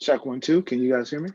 Check 1, 2. Can you guys hear me?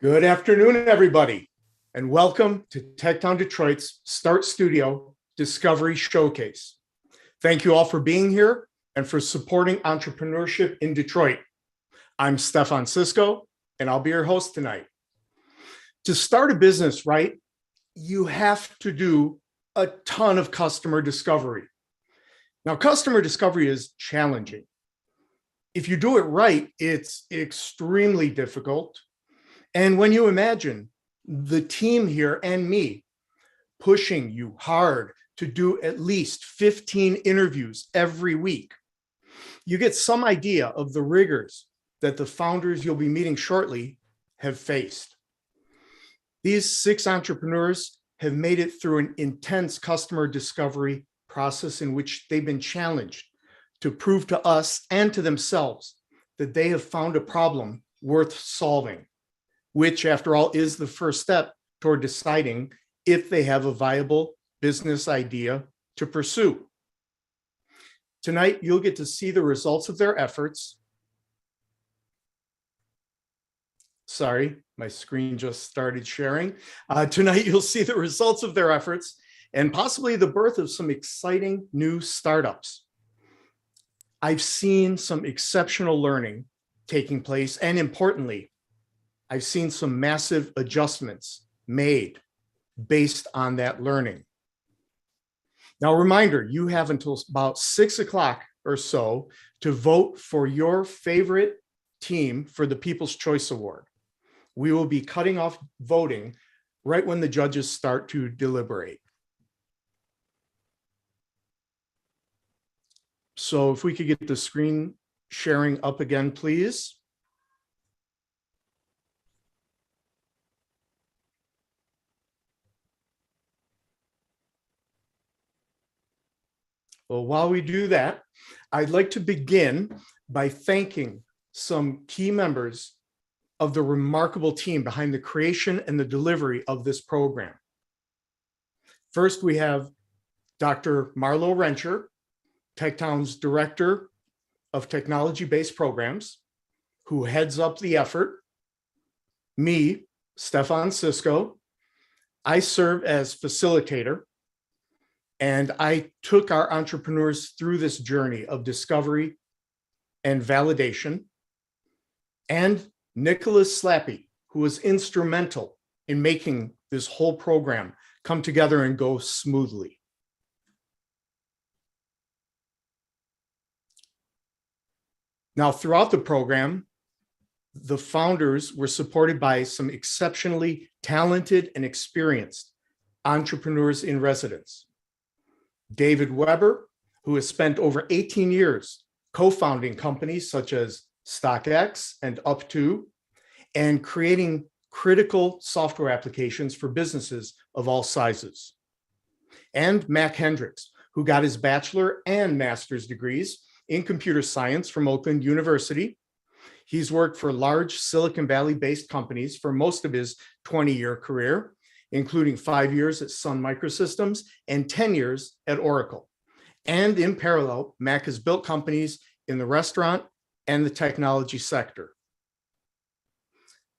Good afternoon, everybody, and welcome to TechTown Detroit's Start Studio Discovery Showcase. Thank you all for being here and for supporting entrepreneurship in Detroit. I'm Stefan Cisco, and I'll be your host tonight. To start a business right, you have to do a ton of customer discovery. Now, customer discovery is challenging. If you do it right, it's extremely difficult. And when you imagine the team here and me pushing you hard to do at least 15 interviews every week, you get some idea of the rigors that the founders you'll be meeting shortly have faced. These 6 entrepreneurs have made it through an intense customer discovery process in which they've been challenged to prove to us and to themselves that they have found a problem worth solving, which, after all, is the first step toward deciding if they have a viable business idea to pursue. Tonight, you'll get to see the results of their efforts. Sorry, my screen just started sharing. Tonight, you'll see the results of their efforts and possibly the birth of some exciting new startups. I've seen some exceptional learning taking place, and importantly, I've seen some massive adjustments made based on that learning. Now, a reminder, you have until about 6 o'clock or so to vote for your favorite team for the People's Choice Award. We will be cutting off voting right when the judges start to deliberate. So if we could get the screen sharing up again, please. Well, while we do that, I'd like to begin by thanking some key members of the remarkable team behind the creation and the delivery of this program. First, we have Dr. Marlo Rencher, Techtown's Director of Technology-Based Programs, who heads up the effort. Me, Stefan Cisco, I serve as facilitator, and I took our entrepreneurs through this journey of discovery and validation. And Nicholas Slappy, who was instrumental in making this whole program come together and go smoothly. Now, throughout the program, the founders were supported by some exceptionally talented and experienced entrepreneurs in residence. David Weber, who has spent over 18 years co-founding companies such as StockX and Up2, and creating critical software applications for businesses of all sizes. And Mac Hendricks, who got his bachelor and master's degrees in computer science from Oakland University. He's worked for large Silicon Valley-based companies for most of his 20-year career, including 5 years at Sun Microsystems and 10 years at Oracle. And in parallel, Mac has built companies in the restaurant and the technology sector.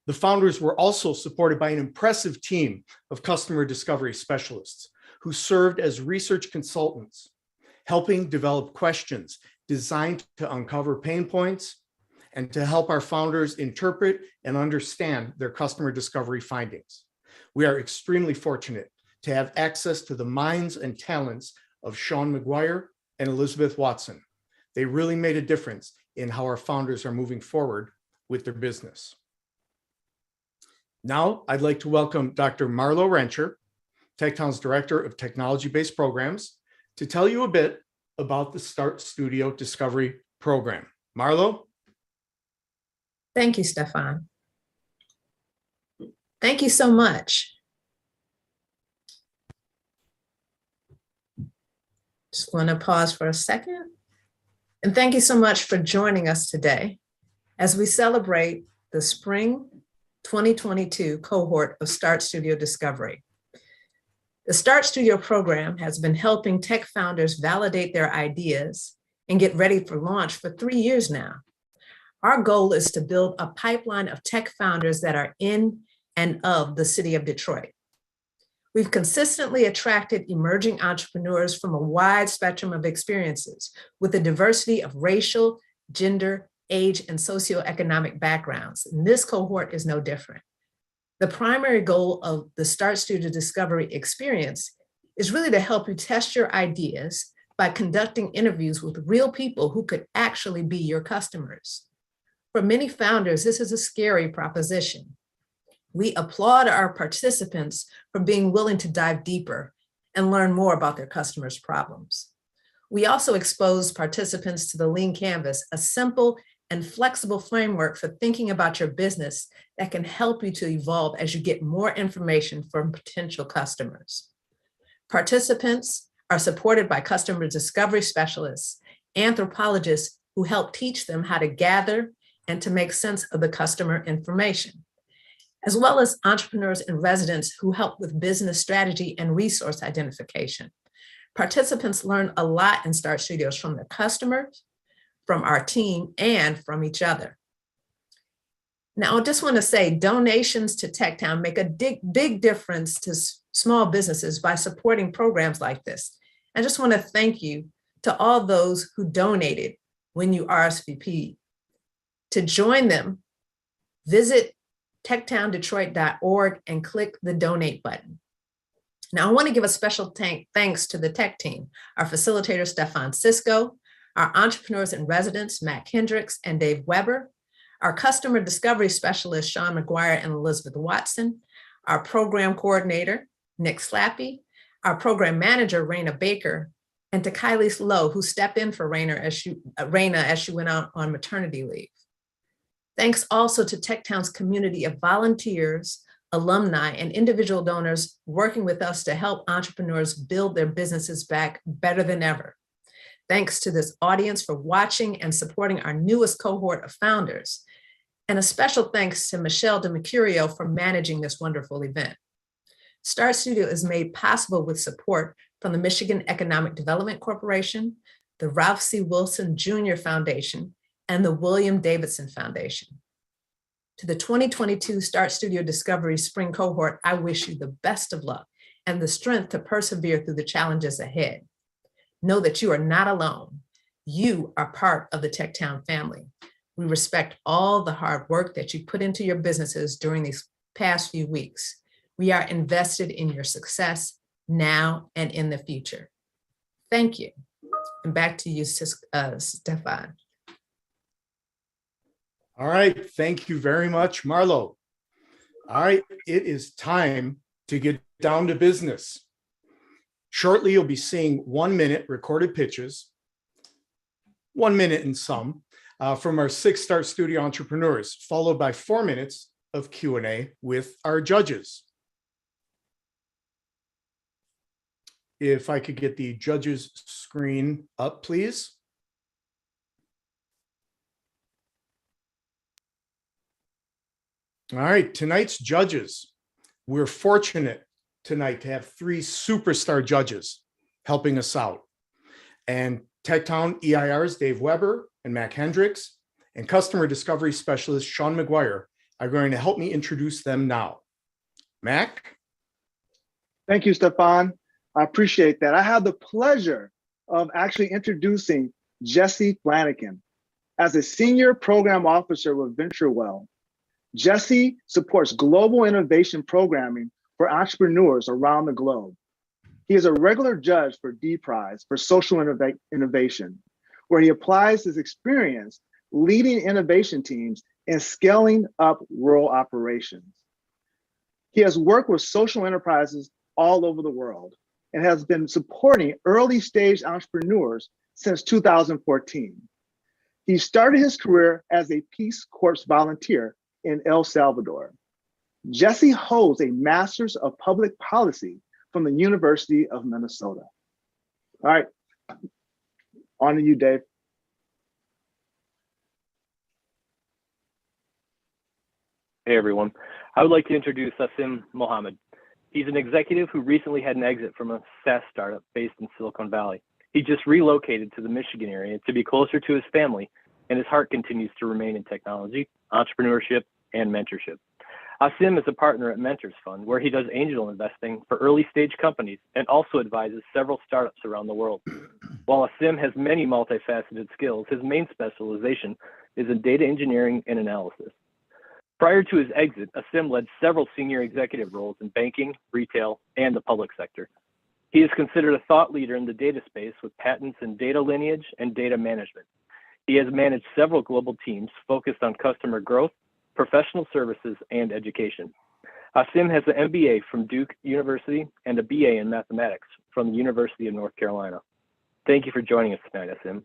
The founders were also supported by an impressive team of customer discovery specialists who served as research consultants, helping develop questions designed to uncover pain points and to help our founders interpret and understand their customer discovery findings. We are extremely fortunate to have access to the minds and talents of Sean McGuire and Elizabeth Watson. They really made a difference in how our founders are moving forward with their business. Now, I'd like to welcome Dr. Marlo Rencher, Techtown's Director of Technology-Based Programs, to tell you a bit about the Start Studio Discovery Program. Marlo? Thank you, Stefan. Thank you so much. Just want to pause for a second. And thank you so much for joining us today as we celebrate the spring 2022 cohort of Start Studio Discovery. The Start Studio program has been helping tech founders validate their ideas and get ready for launch for 3 years now. Our goal is to build a pipeline of tech founders that are in and of the city of Detroit. We've consistently attracted emerging entrepreneurs from a wide spectrum of experiences with a diversity of racial, gender, age, and socioeconomic backgrounds. And this cohort is no different. The primary goal of the Start Studio Discovery experience is really to help you test your ideas by conducting interviews with real people who could actually be your customers. For many founders, this is a scary proposition. We applaud our participants for being willing to dive deeper and learn more about their customers' problems. We also expose participants to the Lean Canvas, a simple and flexible framework for thinking about your business that can help you to evolve as you get more information from potential customers. Participants are supported by customer discovery specialists, anthropologists who help teach them how to gather and to make sense of the customer information, as well as entrepreneurs in residence who help with business strategy and resource identification. Participants learn a lot in Start Studios from their customers, from our team, and from each other. Now, I just want to say donations to Techtown make a big difference to small businesses by supporting programs like this. I just want to thank you to all those who donated when you RSVP'd. To join them, visit techtowndetroit.org and click the donate button. Now, I want to give a special thanks to the tech team, our facilitator, Stefan Cisco, our entrepreneurs in residence, Matt Kendricks and Dave Weber, our customer discovery specialist, Sean McGuire and Elizabeth Watson, our program coordinator, Nick Slappy, our program manager, Raina Baker, and to Kylie Lowe, who stepped in for Raina as she went out on maternity leave. Thanks also to Techtown's community of volunteers, alumni, and individual donors working with us to help entrepreneurs build their businesses back better than ever. Thanks to this audience for watching and supporting our newest cohort of founders. And a special thanks to Michelle DeMercurio for managing this wonderful event. Start Studio is made possible with support from the Michigan Economic Development Corporation, the Ralph C. Wilson Jr. Foundation, and the William Davidson Foundation. To the 2022 Start Studio Discovery Spring Cohort, I wish you the best of luck and the strength to persevere through the challenges ahead. Know that you are not alone. You are part of the Techtown family. We respect all the hard work that you put into your businesses during these past few weeks. We are invested in your success now and in the future. Thank you. And back to you, Stefan. All right, thank you very much, Marlo. All right, it is time to get down to business. Shortly, you'll be seeing 1 minute recorded pitches, 1 minute in some, from our 6 Start Studio entrepreneurs, followed by 4 minutes of Q&A with our judges. If I could get the judges screen up, please. All right, tonight's judges. We're fortunate tonight to have 3 superstar judges helping us out. And Techtown EIR's Dave Weber and Matt Hendricks and customer discovery specialist Sean McGuire are going to help me introduce them now. Mac? Thank you, Stefan. I appreciate that. I have the pleasure of actually introducing Jesse Flanagan. As a senior program officer with VentureWell, Jesse supports global innovation programming for entrepreneurs around the globe. He is a regular judge for D-Prize for social innovation, where he applies his experience leading innovation teams and scaling up rural operations. He has worked with social enterprises all over the world and has been supporting early stage entrepreneurs since 2014. He started his career as a Peace Corps volunteer in El Salvador. Jesse holds a Master's of Public Policy from the University of Minnesota. All right, on to you, Dave. Hey everyone, I would like to introduce Asim Mohammed. He's an executive who recently had an exit from a SaaS startup based in Silicon Valley. He just relocated to the Michigan area to be closer to his family, and his heart continues to remain in technology, entrepreneurship, and mentorship. Asim is a partner at Mentors Fund, where he does angel investing for early stage companies and also advises several startups around the world. While Asim has many multifaceted skills, his main specialization is in data engineering and analysis. Prior to his exit, Asim led several senior executive roles in banking, retail, and the public sector. He is considered a thought leader in the data space with patents in data lineage and data management. He has managed several global teams focused on customer growth, professional services, and education. Asim has an MBA from Duke University and a BA in mathematics from the University of North Carolina. Thank you for joining us tonight, Asim.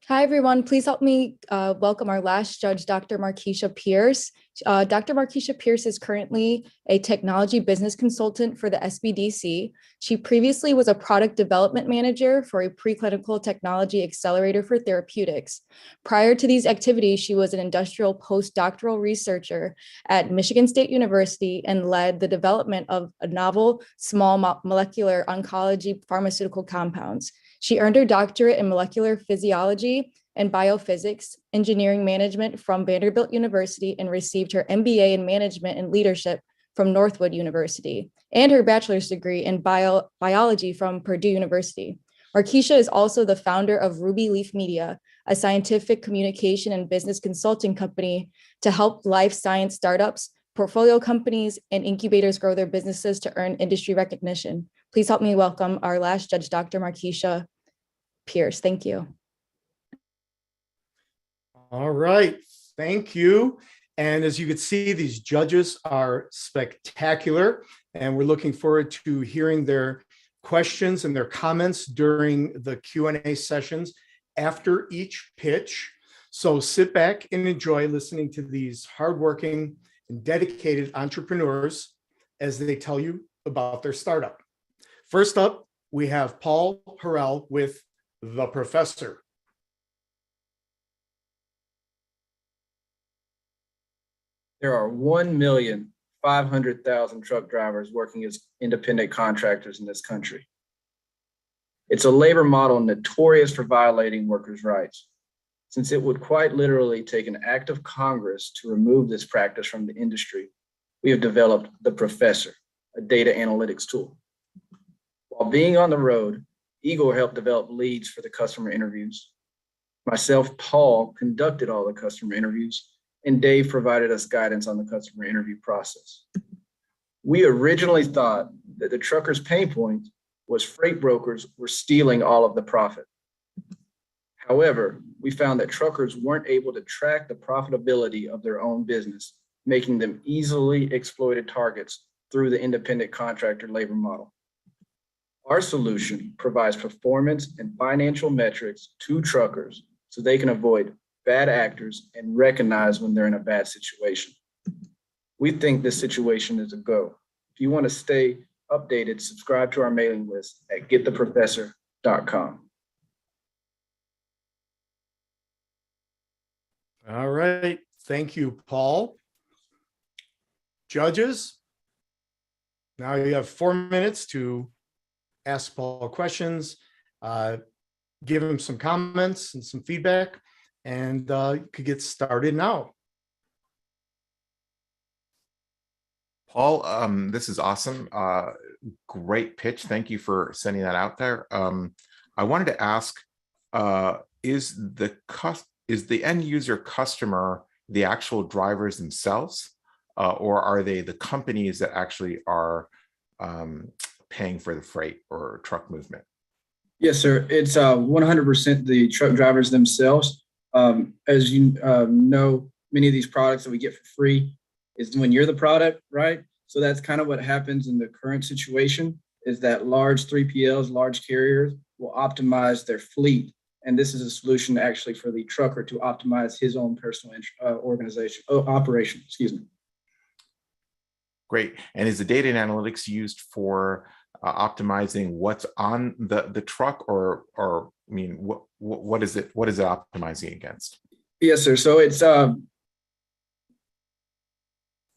Hi, everyone. Please help me welcome our last judge, Dr. Markeisha Pierce. Dr. Markeisha Pierce is currently a technology business consultant for the SBDC. She previously was a product development manager for a preclinical technology accelerator for therapeutics. Prior to these activities, she was an industrial postdoctoral researcher at Michigan State University and led the development of a novel small molecular oncology pharmaceutical compounds. She earned her doctorate in molecular physiology and biophysics, engineering management from Vanderbilt University, and received her MBA in management and leadership from Northwood University, and her bachelor's degree in biology from Purdue University. Markeisha is also the founder of Ruby Leaf Media, a scientific communication and business consulting company to help life science startups, portfolio companies, and incubators grow their businesses to earn industry recognition. Please help me welcome our last judge, Dr. Markeisha Pierce. Thank you. All right, thank you. And as you can see, these judges are spectacular, and we're looking forward to hearing their questions and their comments during the Q&A sessions after each pitch. So sit back and enjoy listening to these hardworking and dedicated entrepreneurs as they tell you about their startup. First up, we have Paul Harrell with The Professor. There are 1,500,000 truck drivers working as independent contractors in this country. It's a labor model notorious for violating workers' rights, since it would quite literally take an act of Congress to remove this practice from the industry. We have developed The Professor, a data analytics tool. While being on the road, Igor helped develop leads for the customer interviews. Myself, Paul, conducted all the customer interviews, and Dave provided us guidance on the customer interview process. We originally thought that the truckers' pain point was freight brokers were stealing all of the profit. However, we found that truckers weren't able to track the profitability of their own business, making them easily exploited targets through the independent contractor labor model. Our solution provides performance and financial metrics to truckers so they can avoid bad actors and recognize when they're in a bad situation. We think this situation is a go. If you want to stay updated, subscribe to our mailing list at gettheprofessor.com. All right, thank you, Paul. Judges, now you have 4 minutes to ask Paul questions, give him some comments and some feedback, and you could get started now. Paul, this is awesome. Great pitch. Thank you for sending that out there. I wanted to ask, is the end user customer the actual drivers themselves, or are they the companies that actually are paying for the freight or truck movement? Yes, sir. It's 100% the truck drivers themselves. As you know, many of these products that we get for free is when you're the product, right? So that's kind of what happens in the current situation, is that large 3PLs, large carriers will optimize their fleet. And this is a solution actually for the trucker to optimize his own personal operation, excuse me. Great. And is the data and analytics used for optimizing what's on the truck, or I mean, what is it optimizing against? Yes, sir. So it's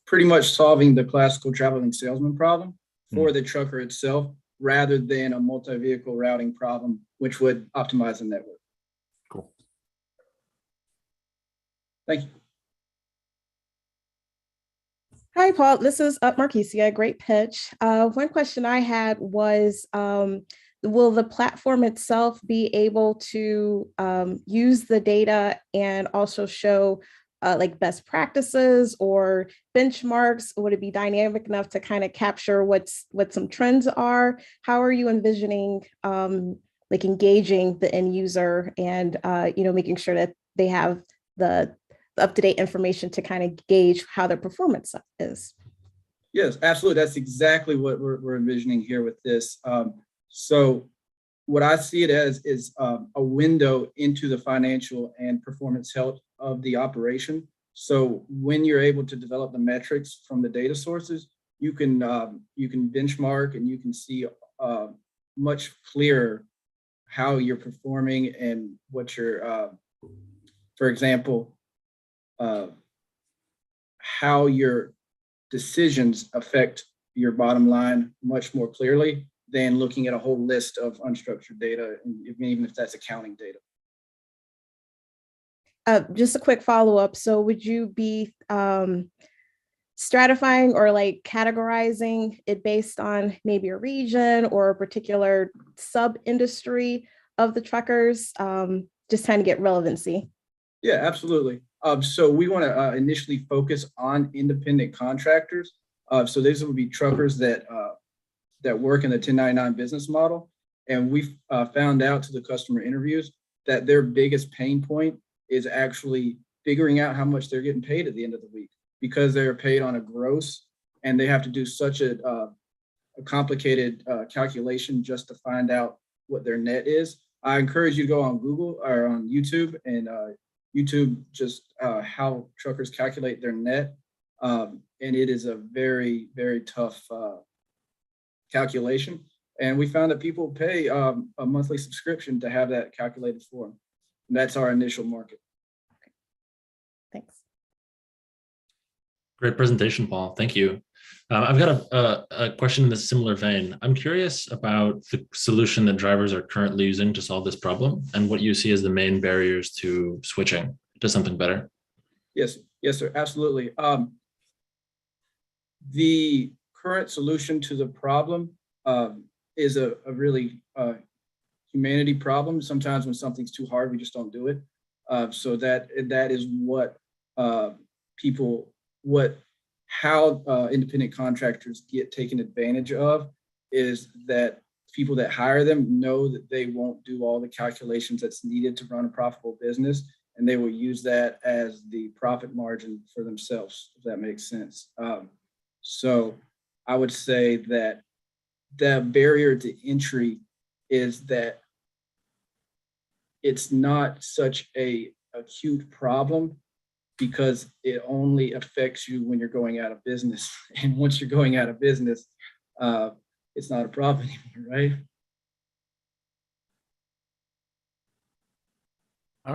pretty much solving the classical traveling salesman problem for the trucker itself, rather than a multi-vehicle routing problem, which would optimize the network. Cool. Thank you. Hi, Paul. This is Markeisha. Great pitch. One question I had was, will the platform itself be able to use the data and also show like best practices or benchmarks? Would it be dynamic enough to kind of capture what some trends are? How are you envisioning like engaging the end user and making sure that they have the up-to-date information to kind of gauge how their performance is? Yes, absolutely. That's exactly what we're envisioning here with this. So what I see it as is a window into the financial and performance health of the operation. So when you're able to develop the metrics from the data sources, you can benchmark and you can see much clearer how you're performing and what your, for example, how your decisions affect your bottom line much more clearly than looking at a whole list of unstructured data, even if that's accounting data. Just a quick follow-up. So would you be stratifying or like categorizing it based on maybe a region or a particular sub-industry of the truckers? just trying to get relevancy. Yeah, absolutely. So we want to initially focus on independent contractors. So these would be truckers that work in the 1099 business model. And we found out to the customer interviews that their biggest pain point is actually figuring out how much they're getting paid at the end of the week, because they're paid on a gross and they have to do such a complicated calculation just to find out what their net is. I encourage you to go on Google or on YouTube and YouTube just how truckers calculate their net. And it is a very, very tough calculation. And we found that people pay a monthly subscription to have that calculated for them. And that's our initial market. Thanks. Great presentation, Paul. Thank you. I've got a question in this similar vein. I'm curious about the solution that drivers are currently using to solve this problem and what you see as the main barriers to switching to something better. Yes, sir, absolutely. The current solution to the problem is a really humanity problem. Sometimes when something's too hard, we just don't do it. So that is how independent contractors get taken advantage of, is that people that hire them know that they won't do all the calculations that's needed to run a profitable business, and they will use that as the profit margin for themselves, if that makes sense. So I would say that the barrier to entry is that it's not such a acute problem, because it only affects you when you're going out of business. And once you're going out of business, it's not a problem anymore, right?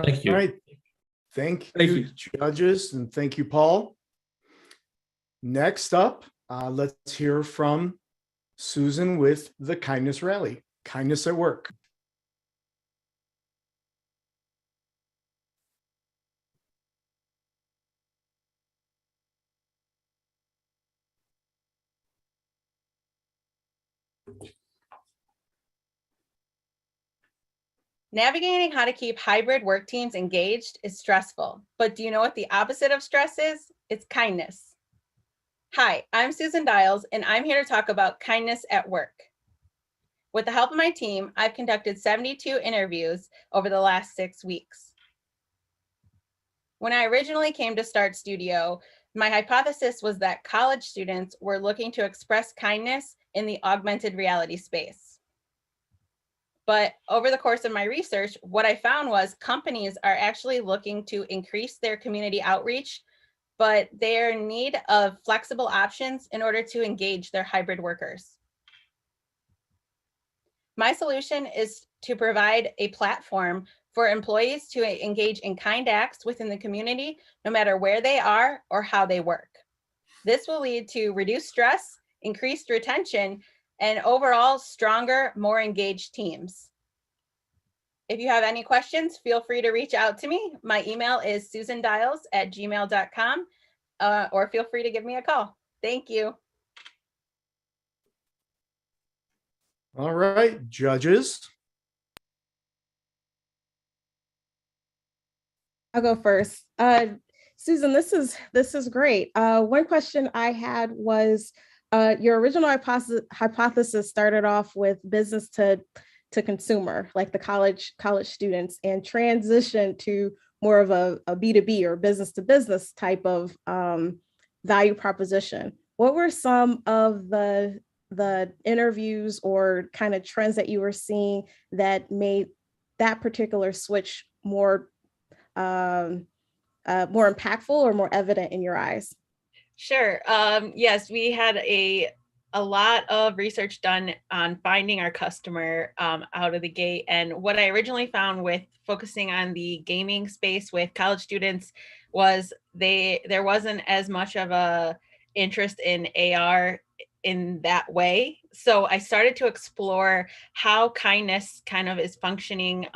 Thank you. All right. Thank you, judges, and thank you, Paul. Next up, let's hear from Susan with the Kindness Rally, Kindness at Work. Navigating how to keep hybrid work teams engaged is stressful, but do you know what the opposite of stress is? It's kindness. Hi, I'm Susan Dials, and I'm here to talk about kindness at work. With the help of my team, I've conducted 72 interviews over the last 6 weeks. When I originally came to Start Studio, my hypothesis was that college students were looking to express kindness in the augmented reality space. But over the course of my research, what I found was companies are actually looking to increase their community outreach, but they're in need of flexible options in order to engage their hybrid workers. My solution is to provide a platform for employees to engage in kind acts within the community, no matter where they are or how they work. This will lead to reduced stress, increased retention, and overall stronger, more engaged teams. If you have any questions, feel free to reach out to me. My email is susandials@gmail.com, or feel free to give me a call. Thank you. All right, judges. I'll go first. Susan, this is great. One question I had was, your original hypothesis started off with business to consumer, like the college students, and transitioned to more of a B2B or business to business type of value proposition. What were some of the interviews or kind of trends that you were seeing that made that particular switch more impactful or more evident in your eyes? Sure. Yes, we had a lot of research done on finding our customer out of the gate. And what I originally found with focusing on the gaming space with college students was there wasn't as much of a interest in AR in that way. So I started to explore how kindness kind of is functioning.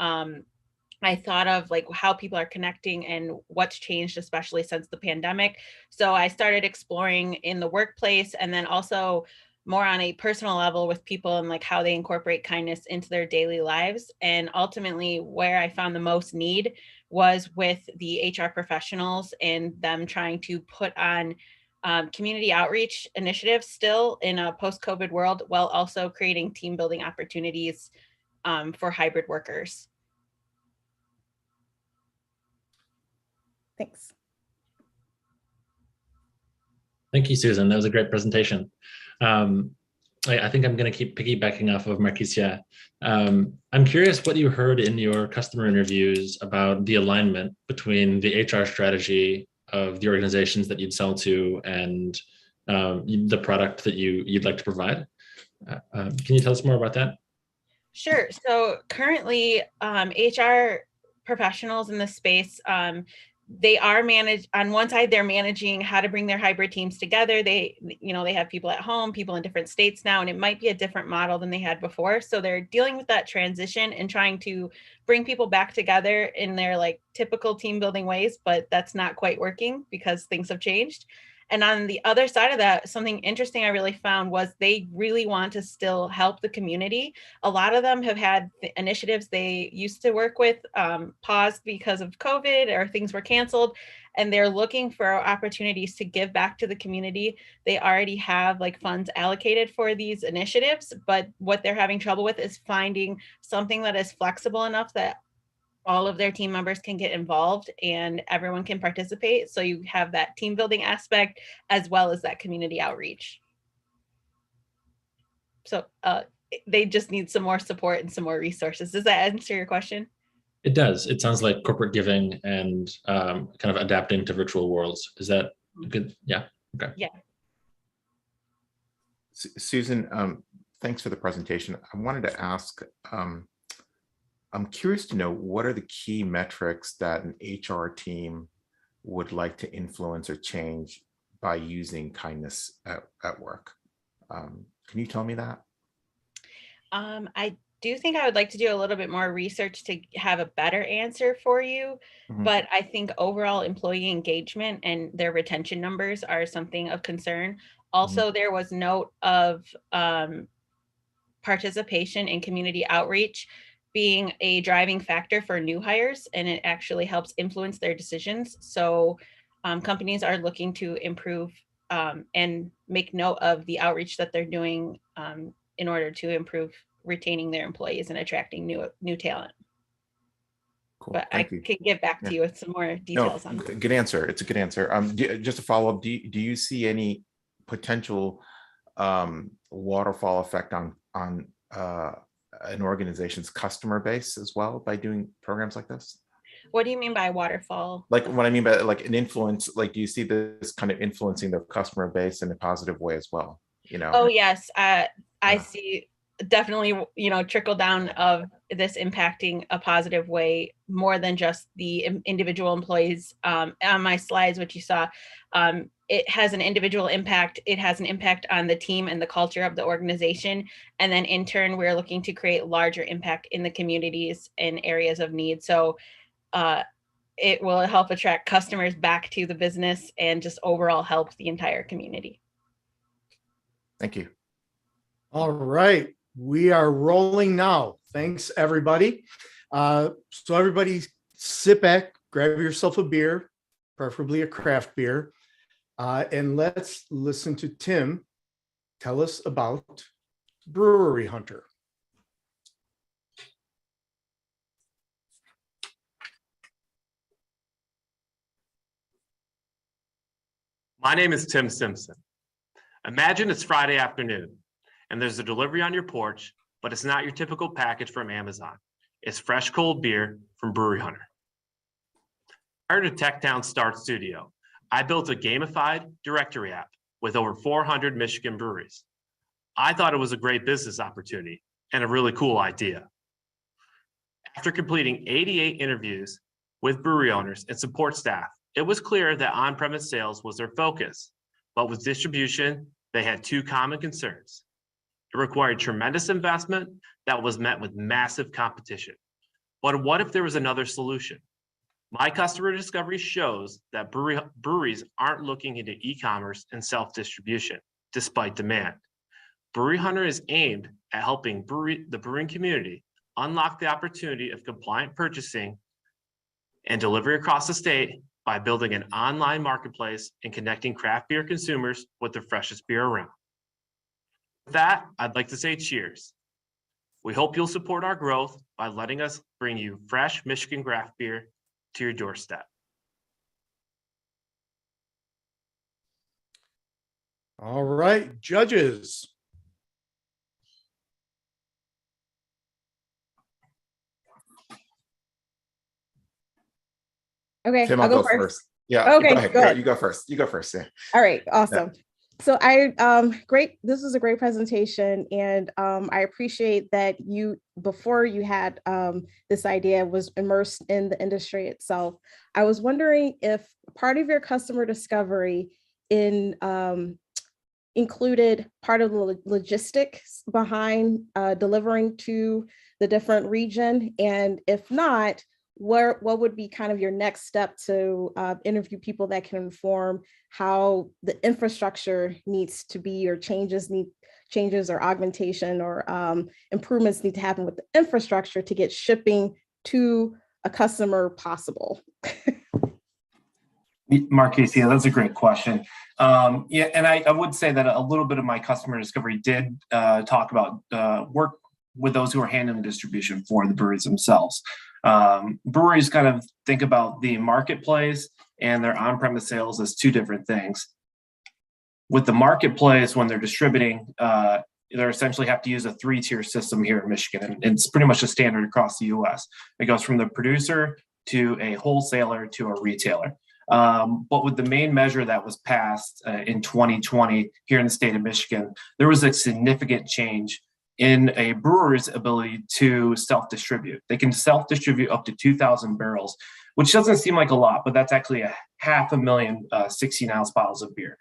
I thought of like how people are connecting and what's changed, especially since the pandemic. So I started exploring in the workplace, and then also more on a personal level with people and like how they incorporate kindness into their daily lives. And ultimately where I found the most need was with the HR professionals and them trying to put on community outreach initiatives still in a post-COVID world, while also creating team building opportunities for hybrid workers. Thanks. Thank you, Susan. That was a great presentation. I think I'm going to keep piggybacking off of Markesia. I'm curious what you heard in your customer interviews about the alignment between the HR strategy of the organizations that you'd sell to and the product that you'd like to provide. Can you tell us more about that? Sure. So currently, HR professionals in this space, they are managed on one side, they're managing how to bring their hybrid teams together. They have people at home, people in different states now, and it might be a different model than they had before. So they're dealing with that transition and trying to bring people back together in their like typical team building ways, but that's not quite working because things have changed. And on the other side of that, something interesting I really found was they really want to still help the community. A lot of them have had initiatives they used to work with paused because of COVID or things were canceled, and they're looking for opportunities to give back to the community. They already have like funds allocated for these initiatives, but what they're having trouble with is finding something that is flexible enough that all of their team members can get involved and everyone can participate. So you have that team building aspect as well as that community outreach. So they just need some more support and some more resources. Does that answer your question? It does. It sounds like corporate giving and kind of adapting to virtual worlds. Is that good? Yeah. Okay. Yeah. Susan, thanks for the presentation. I wanted to ask, I'm curious to know, what are the key metrics that an HR team would like to influence or change by using kindness at work? Can you tell me that? I do think I would like to do a little bit more research to have a better answer for you. Mhm. But I think overall employee engagement and their retention numbers are something of concern. Also, there was note of participation in community outreach being a driving factor for new hires, and it actually helps influence their decisions. So companies are looking to improve and make note of the outreach that they're doing in order to improve retaining their employees and attracting new talent. Cool. But Thank I you. can get back to you with some more details on that. Good answer. It's a good answer. Just to follow up, do you see any potential waterfall effect on an organization's customer base as well by doing programs like this? What do you mean by waterfall? Like what I mean by like an influence, like do you see this kind of influencing their customer base in a positive way as well? Oh yes, I see definitely, trickle down of this impacting a positive way more than just the individual employees. On my slides, which you saw, it has an individual impact. It has an impact on the team and the culture of the organization. And then in turn, we're looking to create larger impact in the communities and areas of need. So it will help attract customers back to the business and just overall help the entire community. Thank you. All right, we are rolling now. Thanks, everybody. So everybody sit back, grab yourself a beer, preferably a craft beer, and let's listen to Tim tell us about Brewery Hunter. My name is Tim Simpson. Imagine it's Friday afternoon and there's a delivery on your porch, but it's not your typical package from Amazon. It's fresh cold beer from Brewery Hunter. Prior to TechTown Start Studio, I built a gamified directory app with over 400 Michigan breweries. I thought it was a great business opportunity and a really cool idea. After completing 88 interviews with brewery owners and support staff, it was clear that on-premise sales was their focus, but with distribution, they had two common concerns. It required tremendous investment that was met with massive competition. But what if there was another solution? My customer discovery shows that breweries aren't looking into e-commerce and self-distribution, despite demand. Brewery Hunter is aimed at helping the brewing community unlock the opportunity of compliant purchasing and delivery across the state by building an online marketplace and connecting craft beer consumers with the freshest beer around. With that, I'd like to say cheers. We hope you'll support our growth by letting us bring you fresh Michigan craft beer to your doorstep. All right, judges. Okay, Tim, I'll I'll go go first. first. Yeah, Okay, go ahead. good. You go first. You go first. Yeah. All right, awesome. So great. This was a great presentation, and I appreciate that before you had this idea, was immersed in the industry itself. I was wondering if part of your customer discovery included part of the logistics behind delivering to the different region, and if not, what would be kind of your next step to interview people that can inform how the infrastructure needs to be, or changes or augmentation or improvements need to happen with the infrastructure to get shipping to a customer possible? Markesia, that's a great question. Yeah, and I would say that a little bit of my customer discovery did talk about work with those who are handling distribution for the breweries themselves. Breweries kind of think about the marketplace and their on-premise sales as two different things. With the marketplace, when they're distributing, they essentially have to use a 3-tier system here in Michigan, and it's pretty much a standard across the U.S. It goes from the producer to a wholesaler to a retailer. But with the main measure that was passed in 2020 here in the state of Michigan, there was a significant change in a brewer's ability to self-distribute. They can self-distribute up to 2,000 barrels, which doesn't seem like a lot, but that's actually a 500,000 16-ounce bottles of beer.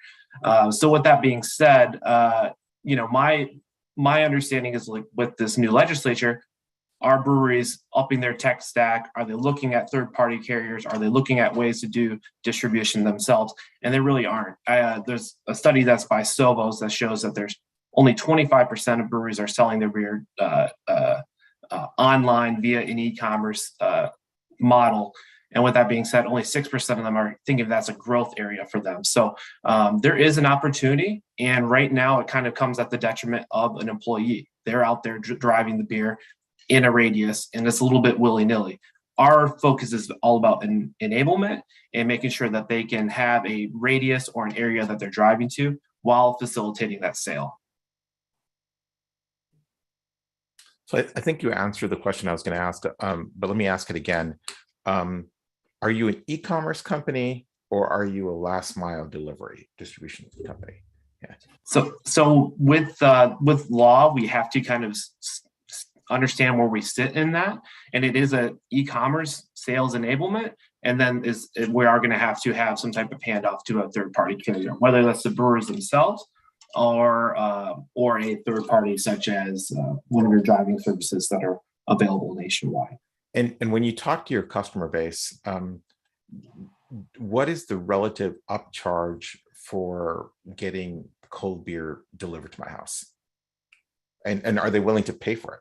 So with that being said, my understanding is, like, with this new legislature, are breweries upping their tech stack? Are they looking at third-party carriers? Are they looking at ways to do distribution themselves? And they really aren't. There's a study that's by Sovos that shows that there's only 25% of breweries are selling their beer online via an e-commerce model. And with that being said, only 6% of them are thinking that's a growth area for them. So there is an opportunity. And right now it kind of comes at the detriment of an employee. They're out there driving the beer in a radius, and it's a little bit willy-nilly. Our focus is all about enablement and making sure that they can have a radius or an area that they're driving to while facilitating that sale. So I think you answered the question I was going to ask, but let me ask it again. Are you an e-commerce company, or are you a last mile delivery distribution company? Yeah. So with law, we have to kind of understand where we sit in that, and it is a e-commerce sales enablement, and then we are going to have some type of handoff to a third-party carrier, whether that's the brewers themselves or a third party such as one of your driving services that are available nationwide. And when you talk to your customer base, what is the relative upcharge for getting cold beer delivered to my house? And are they willing to pay for it?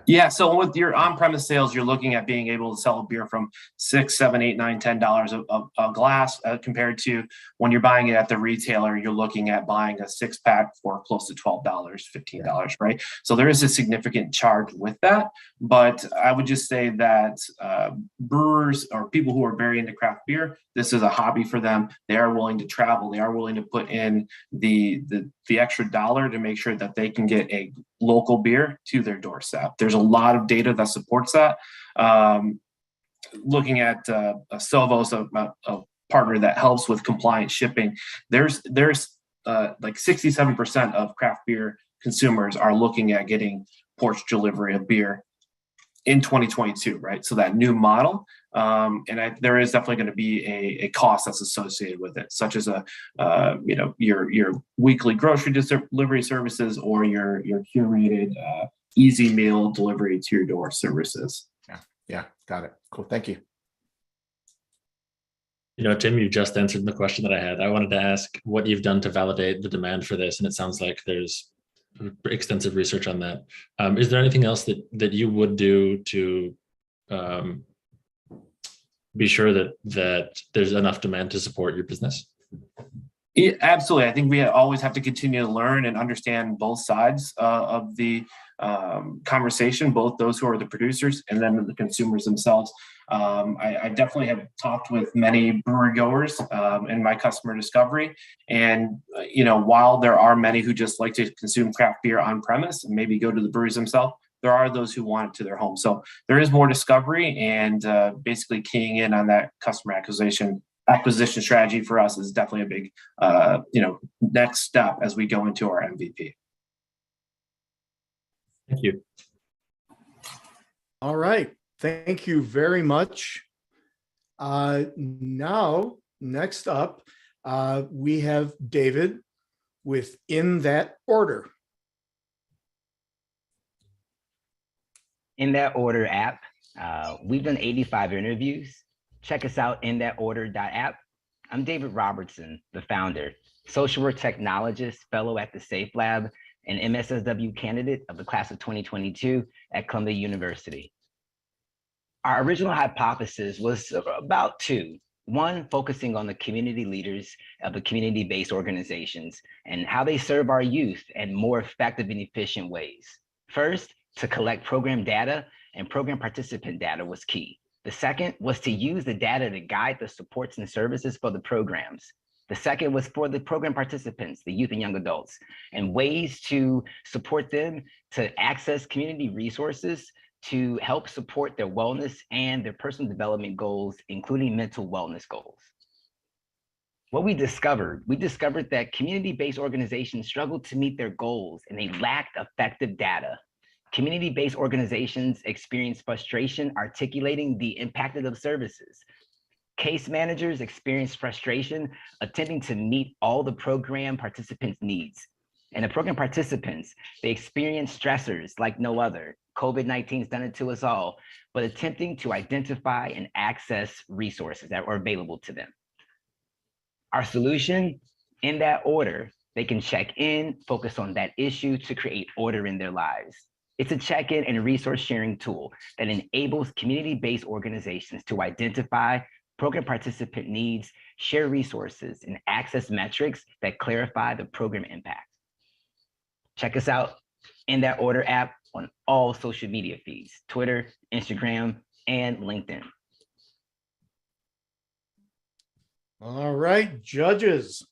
Yeah. So with your on-premise sales, you're looking at being able to sell a beer from $6, $7, $8, $9, $10 a glass, compared to when you're buying it at the retailer, you're looking at buying a 6-pack for close to $12, $15, right? So there is a significant charge with that. But I would just say that brewers or people who are very into craft beer, this is a hobby for them. They are willing to travel. They are willing to put in the extra dollar to make sure that they can get a local beer to their doorstep. There's a lot of data that supports that. Looking at Sovos, a partner that helps with compliant shipping, there's like 67% of craft beer consumers are looking at getting porch delivery of beer in 2022, right? So that new model, there is definitely going to be a cost that's associated with it, such as your weekly grocery delivery services or your curated easy meal delivery to your door services. Yeah, got it. Cool, thank you. Tim, you just answered the question that I had. I wanted to ask what you've done to validate the demand for this, and it sounds like there's extensive research on that. Is there anything else that you would do to be sure that there's enough demand to support your business? Yeah, absolutely. I think we always have to continue to learn and understand both sides of the conversation, both those who are the producers and then the consumers themselves. I definitely have talked with many brewery goers in my customer discovery. And, while there are many who just like to consume craft beer on premise and maybe go to the breweries themselves, there are those who want it to their home. So there is more discovery, and basically keying in on that customer acquisition strategy for us is definitely a big, next step as we go into our MVP. Thank you. All right. Thank you very much. Now, next up, we have David with In That Order. In That Order app. We've done 85 interviews. Check us out, inthatorder.app. I'm David Robertson, the founder, social work technologist, fellow at the SAFE Lab, and MSSW candidate of the class of 2022 at Columbia University. Our original hypothesis was about two. One, focusing on the community leaders of the community-based organizations and how they serve our youth in more effective and efficient ways. First, to collect program data and program participant data was key. The second was to use the data to guide the supports and services for the programs. The second was for the program participants, the youth and young adults, and ways to support them to access community resources to help support their wellness and their personal development goals, including mental wellness goals. What we discovered that community-based organizations struggled to meet their goals and they lacked effective data. Community-based organizations experience frustration articulating the impact of services. Case managers experience frustration attempting to meet all the program participants' needs. And the program participants, they experience stressors like no other. COVID-19's done it to us all, but attempting to identify and access resources that are available to them. Our solution, In That Order, they can check in, focus on that issue to create order in their lives. It's a check-in and resource sharing tool that enables community-based organizations to identify program participant needs, share resources, and access metrics that clarify the program impact. Check us out, In That Order app, on all social media feeds, Twitter, Instagram, and LinkedIn. All right, judges.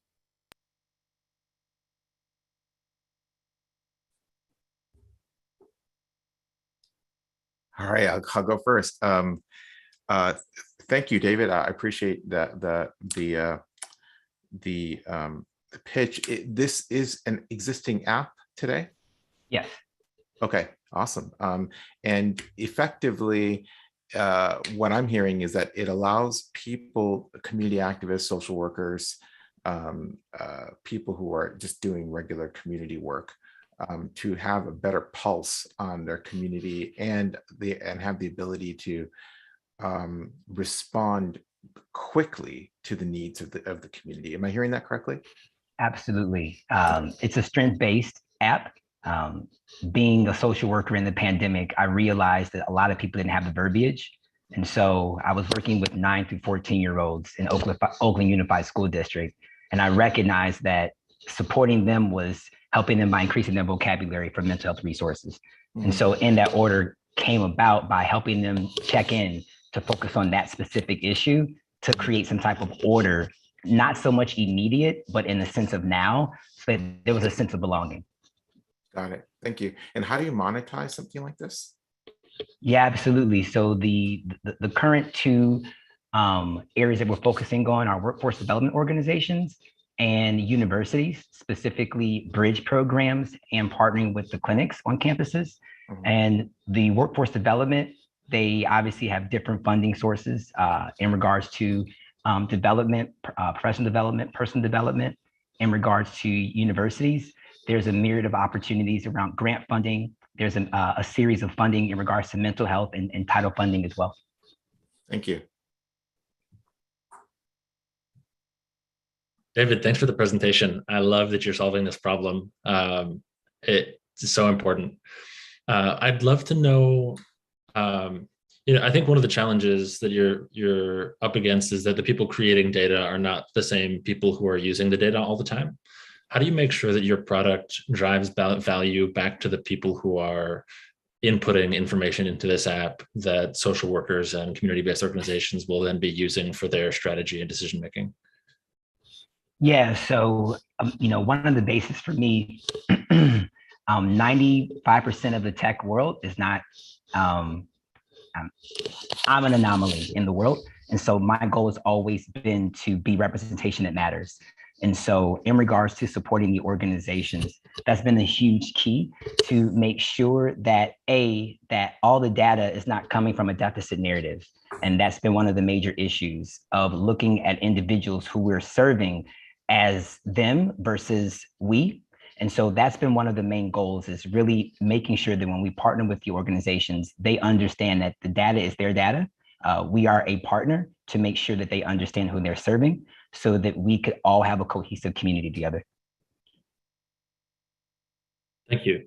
All right, I'll go first. Thank you, David. I appreciate the pitch. This is an existing app today? Yes. Okay, awesome. And effectively, what I'm hearing is that it allows people, community activists, social workers, people who are just doing regular community work, to have a better pulse on their community and have the ability to respond quickly to the needs of the community. Am I hearing that correctly? Absolutely. It's a strength-based app. Being a social worker in the pandemic, I realized that a lot of people didn't have the verbiage. And so I was working with 9 through 14-year-olds in Oakland Unified School District. And I recognized that supporting them was helping them by increasing their vocabulary for mental health resources. And so In That Order came about by helping them check in to focus on that specific issue to create some type of order, not so much immediate, but in the sense of now, so that there was a sense of belonging. Got it. Thank you. And how do you monetize something like this? Yeah, absolutely. So the current two areas that we're focusing on are workforce development organizations and universities, specifically bridge programs and partnering with the clinics on campuses. And the workforce development, they obviously have different funding sources in regards to development, professional development, personal development. In regards to universities, there's a myriad of opportunities around grant funding. There's a series of funding in regards to mental health and title funding as well. Thank you. David, thanks for the presentation. I love that you're solving this problem. so important. I'd love to know, I think one of the challenges that you're up against is that the people creating data are not the same people who are using the data all the time. How do you make sure that your product drives value back to the people who are inputting information into this app that social workers and community-based organizations will then be using for their strategy and decision making? Yeah, so one of the bases for me, 95% of the tech world is not. I'm an anomaly in the world, and so my goal has always been to be representation that matters. And so in regards to supporting the organizations, that's been a huge key to make sure that that all the data is not coming from a deficit narrative. And that's been one of the major issues of looking at individuals who we're serving as them versus we. And so that's been one of the main goals, is really making sure that when we partner with the organizations, they understand that the data is their data. We are a partner to make sure that they understand who they're serving, so that we could all have a cohesive community together. Thank you.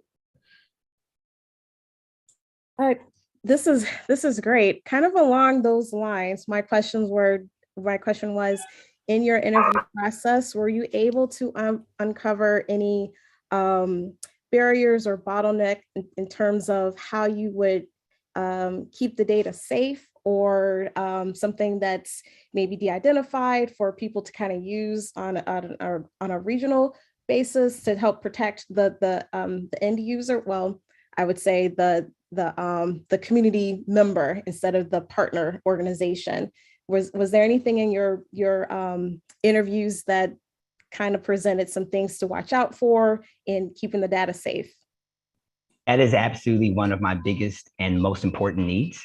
This is great. Kind of along those lines, my question was, in your interview process, were you able to uncover any barriers or bottleneck in terms of how you would keep the data safe, or something that's maybe de-identified for people to kind of use on a regional basis to help protect the end user? Well, I would say the community member instead of the partner organization. Was there anything in your interviews that kind of presented some things to watch out for in keeping the data safe? That is absolutely one of my biggest and most important needs,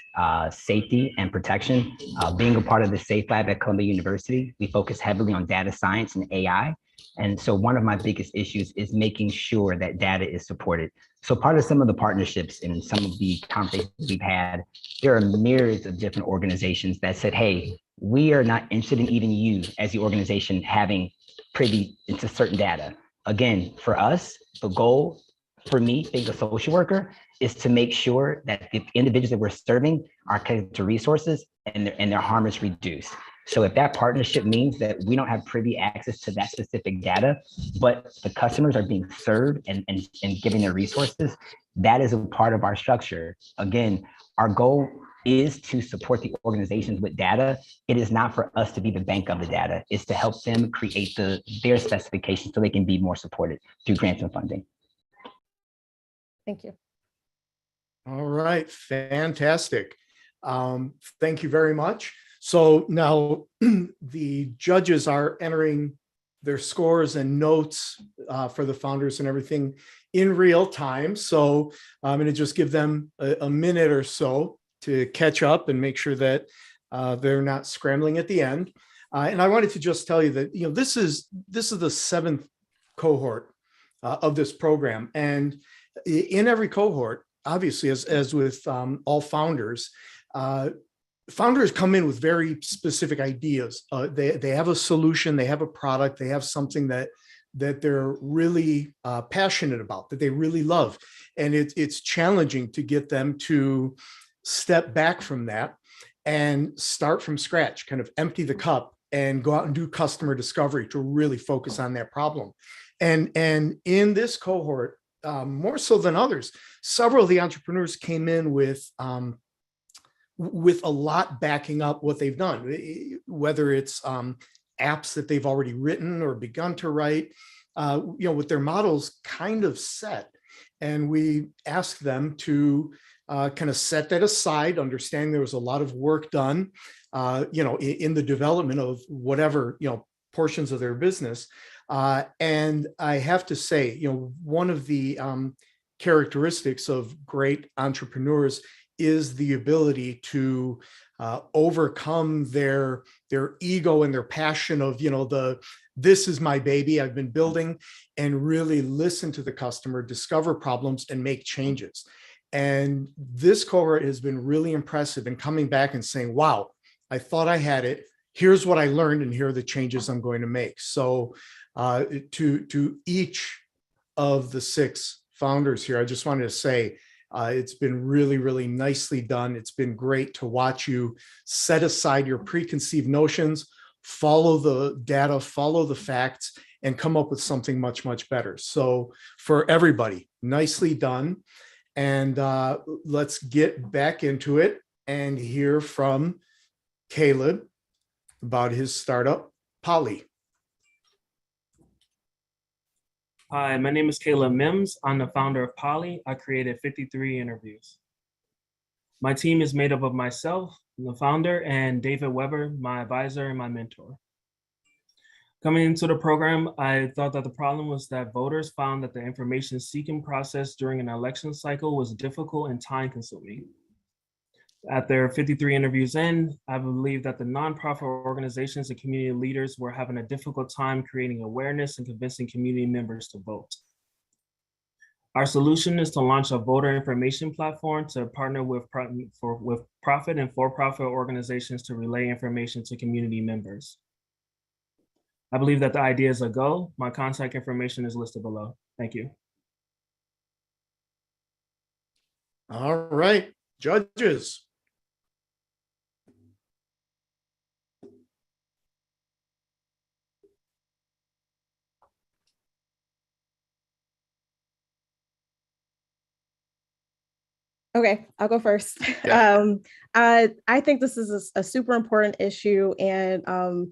safety and protection. Being a part of the Safe Lab at Columbia University, we focus heavily on data science and AI. And so one of my biggest issues is making sure that data is supported. So part of some of the partnerships and some of the conversations we've had, there are myriads of different organizations that said, hey, we are not interested in even you as the organization having privy into certain data. Again, for us, the goal for me, being a social worker, is to make sure that the individuals that we're serving are connected to resources and their harm is reduced. So if that partnership means that we don't have privy access to that specific data, but the customers are being served and giving their resources, that is a part of our structure. Again, our goal is to support the organizations with data. It is not for us to be the bank of the data. It's to help them create their specifications so they can be more supported through grants and funding. Thank you. All right, fantastic. Thank you very much. So now the judges are entering their scores and notes for the founders and everything in real time. So I'm going to just give them a minute or so to catch up and make sure that they're not scrambling at the end. And I wanted to just tell you that this is the 7th cohort of this program, and in every cohort, obviously, as with all founders, founders come in with very specific ideas. They have a solution, they have a product, they have something that they're really passionate about, that they really love. And it's challenging to get them to step back from that and start from scratch, kind of empty the cup and go out and do customer discovery to really focus on that problem. And in this cohort, more so than others, several of the entrepreneurs came in with a lot backing up what they've done, whether it's apps that they've already written or begun to write, with their models kind of set. And we asked them to kind of set that aside, understanding there was a lot of work done, in the development of whatever, portions of their business. And I have to say, one of the characteristics of great entrepreneurs is the ability to overcome their ego and their passion of, this is my baby, I've been building, and really listen to the customer, discover problems, and make changes. And this cohort has been really impressive in coming back and saying, wow, I thought I had it. Here's what I learned, and here are the changes I'm going to make. So to each of the 6 founders here, I just wanted to say it's been really, really nicely done. It's been great to watch you set aside your preconceived notions, follow the data, follow the facts, and come up with something much, much better. So for everybody, nicely done. And let's get back into it and hear from Caleb about his startup, Poly. Hi, my name is Caleb Mims. I'm the founder of Poly. I created 53 interviews. My team is made up of myself, the founder, and David Weber, my advisor and my mentor. Coming into the program, I thought that the problem was that voters found that the information seeking process during an election cycle was difficult and time consuming. After 53 interviews in, I believe that the nonprofit organizations and community leaders were having a difficult time creating awareness and convincing community members to vote. Our solution is to launch a voter information platform to partner with profit and for-profit organizations to relay information to community members. I believe that the idea is a go. My contact information is listed below. Thank you. All right, judges. Okay, I'll go first. Yeah. I think this is a super important issue, and I'm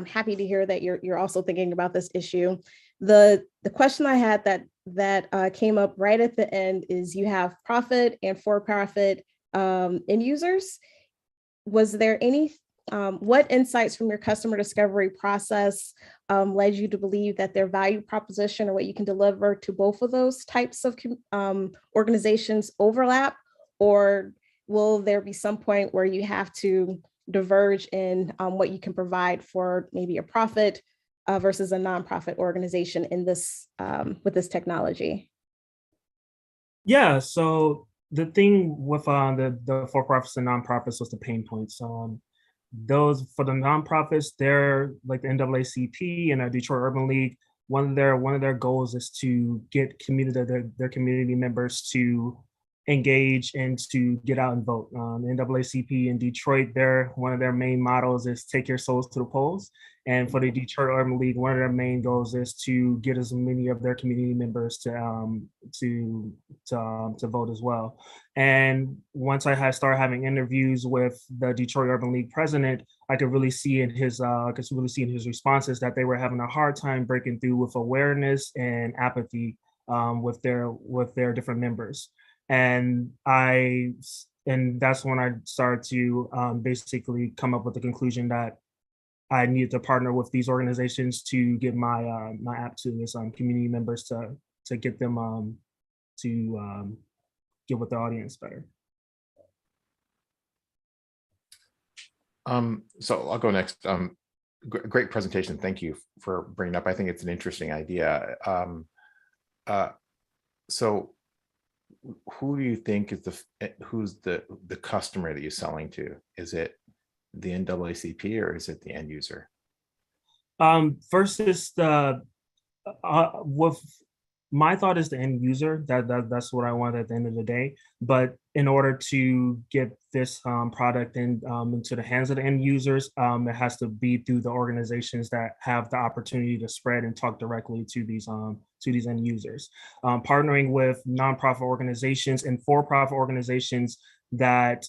happy to hear that you're also thinking about this issue. The question I had that came up right at the end is you have profit and for-profit end users. Was there any what insights from your customer discovery process led you to believe that their value proposition or what you can deliver to both of those types of organizations overlap, or will there be some point where you have to diverge in what you can provide for maybe a profit versus a nonprofit organization in this with this technology? Yeah, so the thing with the for-profits and nonprofits was the pain points. Those for the nonprofits, they're like the NAACP and the Detroit Urban League. One of their goals is to get their community members to engage and to get out and vote. The NAACP in Detroit, one of their main models is take your souls to the polls. And for the Detroit Urban League, one of their main goals is to get as many of their community members to vote as well. And once I started having interviews with the Detroit Urban League president, I could really see in his responses that they were having a hard time breaking through with awareness and apathy with their different members. And that's when I started to basically come up with the conclusion that I needed to partner with these organizations to get my my app to this community members to get them to get with the audience better. So I'll go next. Great presentation. Thank you for bringing up. I think it's an interesting idea. So who do you think is who's the customer that you're selling to? Is it the NAACP or is it the end user? First is with my thought is the end user. That's what I want at the end of the day. But in order to get this product into the hands of the end users, it has to be through the organizations that have the opportunity to spread and talk directly to these end users. Partnering with nonprofit organizations and for-profit organizations that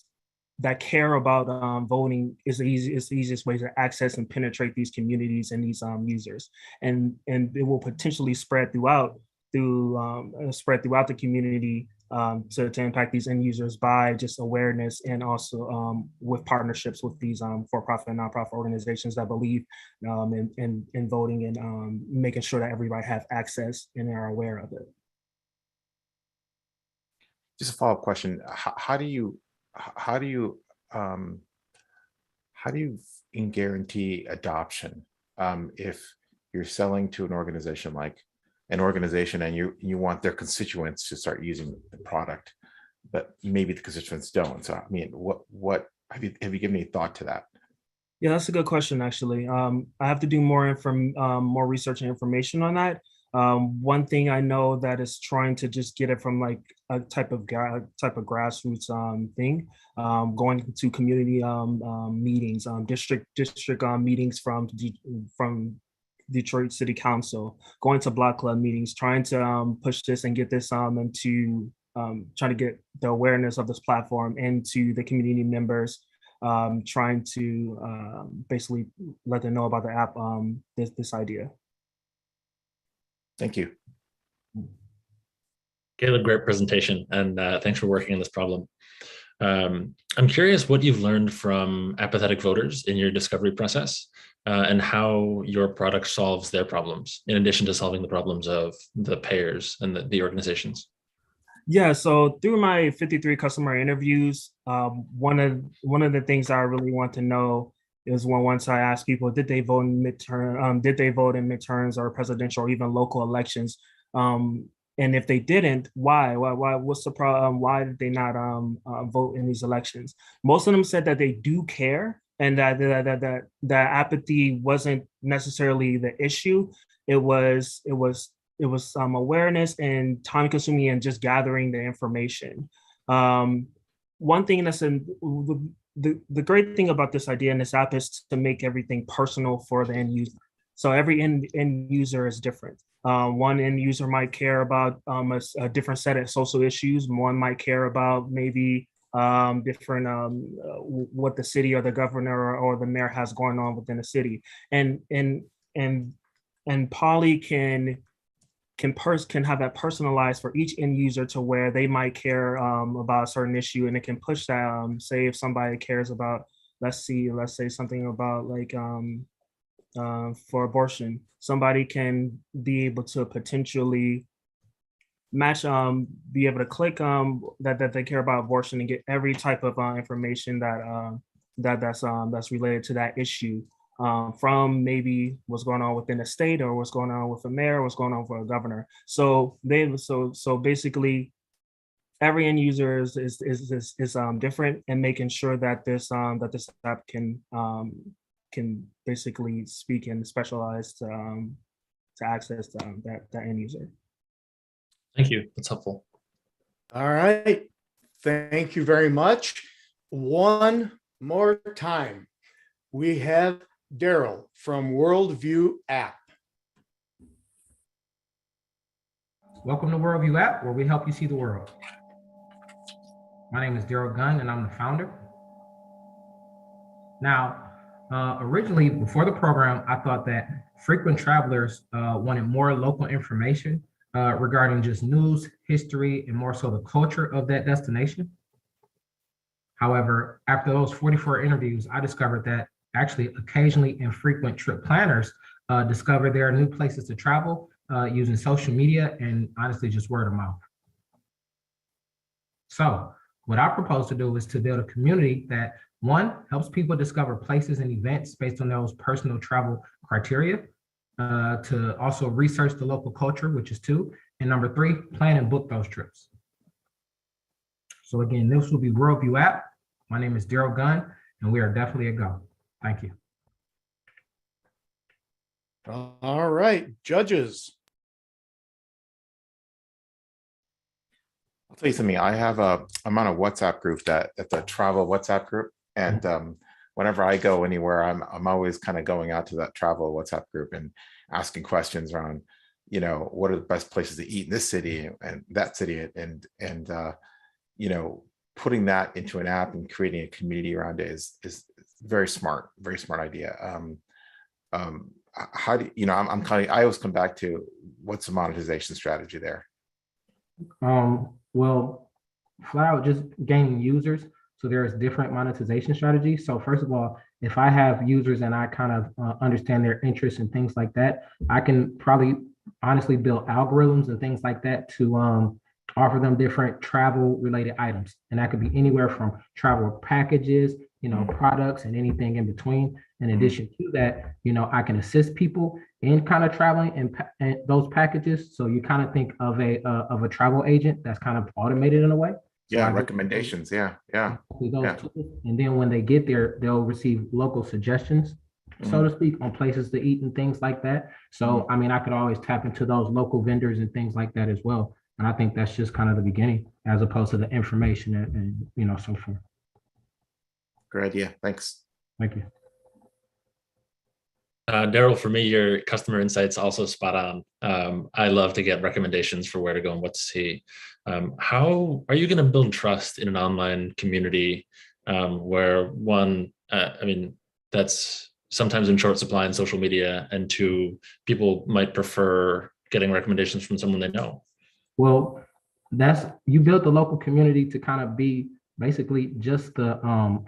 care about voting is the easiest way to access and penetrate these communities and these users, and it will potentially spread throughout the community to impact these end users by just awareness, and also with partnerships with these for-profit and nonprofit organizations that believe in voting and making sure that everybody have access and are aware of it. Just a follow-up question: how do you guarantee adoption if you're selling to an organization and you want their constituents to start using the product, but maybe the constituents don't? So I mean, what have you given any thought to that? Yeah, that's a good question, actually. I have to do more research and information on that. One thing I know that is trying to just get it from like a type of grassroots thing, going to community meetings, district meetings from Detroit City Council, going to block club meetings, trying to push this and get this into trying to get the awareness of this platform into the community members, trying to basically let them know about the app, this idea. Thank you. Caleb, great presentation, and thanks for working on this problem. I'm curious what you've learned from apathetic voters in your discovery process and how your product solves their problems, in addition to solving the problems of the payers and the organizations. Yeah, so through my 53 customer interviews, one of the things I really want to know is once I asked people, did they vote in midterms or presidential or even local elections? And if they didn't, why? What's the problem? Why did they not vote in these elections? Most of them said that they do care, and that apathy wasn't necessarily the issue. It was awareness and time consuming and just gathering the information. One thing that's the great thing about this idea in this app is to make everything personal for the end user. So every end user is different. One end user might care about a different set of social issues. One might care about maybe different what the city or the governor or the mayor has going on within the city. And Polly can have that personalized for each end user to where they might care about a certain issue, and it can push that. Say if somebody cares about, let's say something about like for abortion, somebody can be able to potentially match, be able to click that they care about abortion and get every type of information that's related to that issue. From maybe what's going on within the state or what's going on with the mayor, what's going on for a governor. So basically every end user is different, and making sure that this app can basically speak and specialize to access that end user. Thank you. That's helpful. All right. Thank you very much. One more time, we have Daryl from Worldview App. Welcome to Worldview App, where we help you see the world. My name is Daryl Gunn, and I'm the founder. Now, originally, before the program, I thought that frequent travelers wanted more local information regarding just news, history, and more so the culture of that destination. However, after those 44 interviews, I discovered that actually occasionally infrequent trip planners discover there are new places to travel using social media and honestly just word of mouth. So what I propose to do is to build a community that, one, helps people discover places and events based on those personal travel criteria, to also research the local culture, which is 2, and number 3, plan and book those trips. So again, this will be Worldview App. My name is Daryl Gunn, and we are definitely a go. Thank you. All right, judges. I'll tell you something. I'm on a WhatsApp group that's a travel WhatsApp group, and whenever I go anywhere, I'm always kind of going out to that travel WhatsApp group and asking questions around, what are the best places to eat in this city and that city, and putting that into an app and creating a community around it is very smart idea. How do I always come back to, what's the monetization strategy there? Well, flat out just gaining users. So there's different monetization strategies. So first of all, if I have users and I kind of understand their interests and things like that, I can probably honestly build algorithms and things like that to offer them different travel related items. And that could be anywhere from travel packages, products and anything in between. In addition to that, I can assist people in kind of traveling and those packages. So you kind of think of a travel agent that's kind of automated in a way. Yeah, recommendations. Yeah. Tools, and then when they get there, they'll receive local suggestions so to speak, on places to eat and things like that. So, I mean, I could always tap into those local vendors and things like that as well. And I think that's just kind of the beginning as opposed to the information and you know, so forth. Great idea. Thanks. Thank you. Daryl, for me, your customer insights also spot on. I love to get recommendations for where to go and what to see. How are you going to build trust in an online community where one, I mean, that's sometimes in short supply in social media, and two, people might prefer getting recommendations from someone they know? Well, you built the local community to kind of be basically just the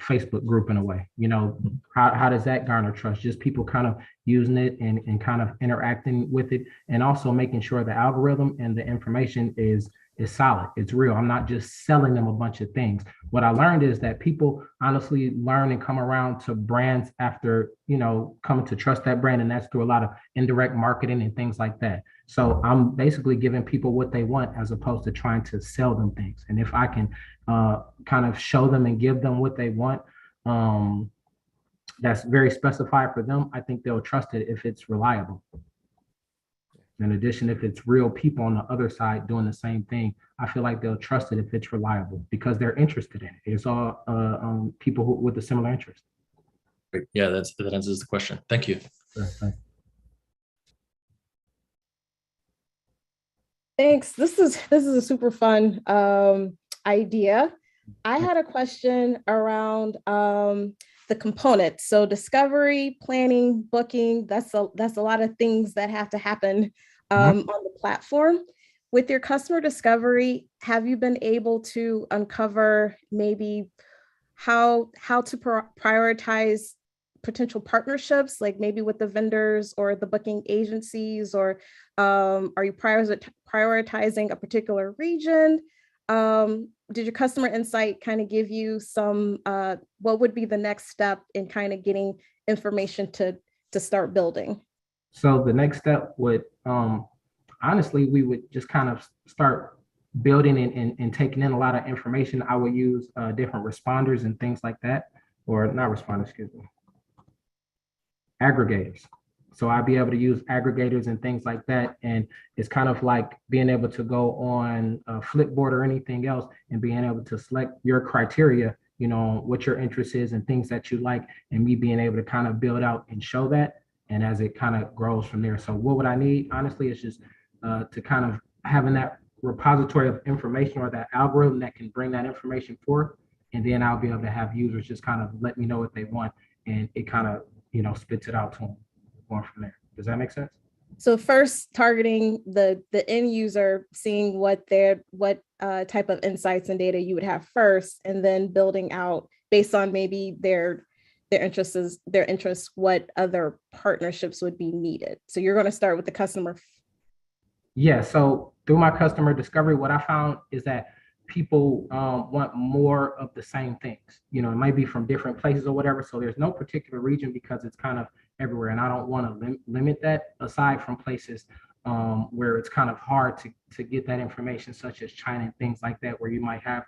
Facebook group in a way. You know, how does that garner trust? Just people kind of using it and kind of interacting with it, and also making sure the algorithm and the information is solid. It's real. I'm not just selling them a bunch of things. What I learned is that people honestly learn and come around to brands after, you know, coming to trust that brand, and that's through a lot of indirect marketing and things like that. So I'm basically giving people what they want as opposed to trying to sell them things. And if I can kind of show them and give them what they want, that's very specified for them, I think they'll trust it if it's reliable. In addition, if it's real people on the other side doing the same thing, I feel like they'll trust it if it's reliable because they're interested in it. It's all people with a similar interest. Yeah, that answers the question. Thank you. Sure, Thanks. This is a super fun idea. I had a question around the components. So discovery, planning, booking, that's a lot of things that have to happen on the platform. With your customer discovery, have you been able to uncover maybe how to prioritize potential partnerships, like maybe with the vendors or the booking agencies, or are you prioritizing a particular region? Did your customer insight kind of give you some, what would be the next step in kind of getting information to start building? So the next step would, honestly, we would just kind of start building and taking in a lot of information. I would use different responders and things like that, or not responders, excuse me, aggregators. So I'd be able to use aggregators and things like that. And it's kind of like being able to go on Flipboard or anything else and being able to select your criteria, you know, what your interest is and things that you like, and me being able to kind of build out and show that. And as it kind of grows from there. So what would I need? Honestly, it's just to kind of having that repository of information or that algorithm that can bring that information forth. And then I'll be able to have users just kind of let me know what they want. And it kind of, you know, spits it out to them going from there. Does that make sense? So first targeting the end user, seeing what type of insights and data you would have first, and then building out based on maybe their interests, what other partnerships would be needed. So you're going to start with the customer. Yeah, so through my customer discovery, what I found is that people want more of the same things. You know, it might be from different places or whatever. So there's no particular region because it's kind of everywhere. And I don't want to limit that, aside from places where it's kind of hard to get that information, such as China and things like that, where you might have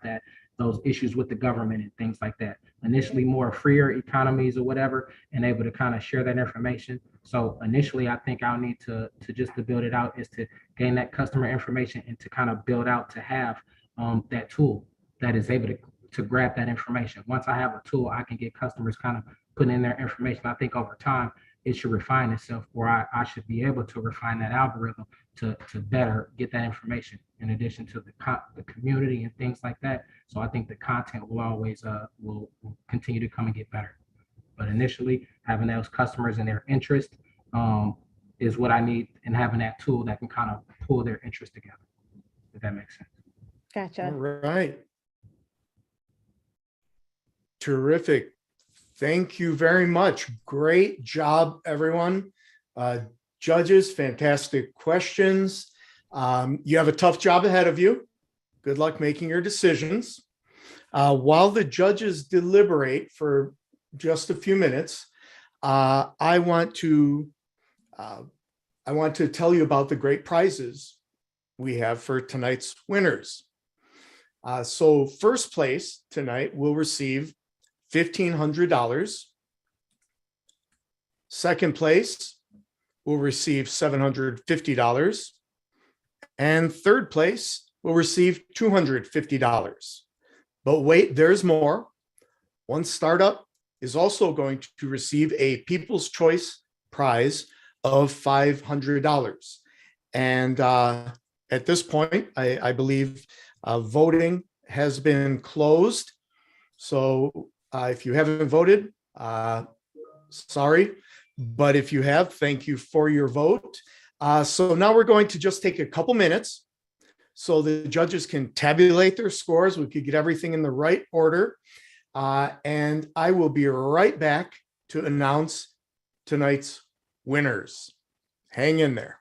those issues with the government and things like that. Initially more freer economies or whatever, and able to kind of share that information. So initially, I think I'll need to just to build it out is to gain that customer information and to kind of build out to have that tool that is able to grab that information. Once I have a tool, I can get customers kind of putting in their information. I think over time, it should refine itself, or I should be able to refine that algorithm to better get that information in addition to the community and things like that. So I think the content will always will continue to come and get better. But initially, having those customers and their interest is what I need, and having that tool that can kind of pull their interest together, if that makes sense. Gotcha. All right. Terrific. Thank you very much. Great job, everyone. Judges, fantastic questions. You have a tough job ahead of you. Good luck making your decisions. While the judges deliberate for just a few minutes, I want to tell you about the great prizes we have for tonight's winners. So first place tonight will receive $1,500. Second place will receive $750. And third place will receive $250. But wait, there's more. One startup is also going to receive a People's Choice Prize of $500. And at this point, I believe voting has been closed. So if you haven't voted, sorry. But if you have, thank you for your vote. So now we're going to just take a couple minutes so the judges can tabulate their scores. We could get everything in the right order. And I will be right back to announce tonight's winners. Hang in there.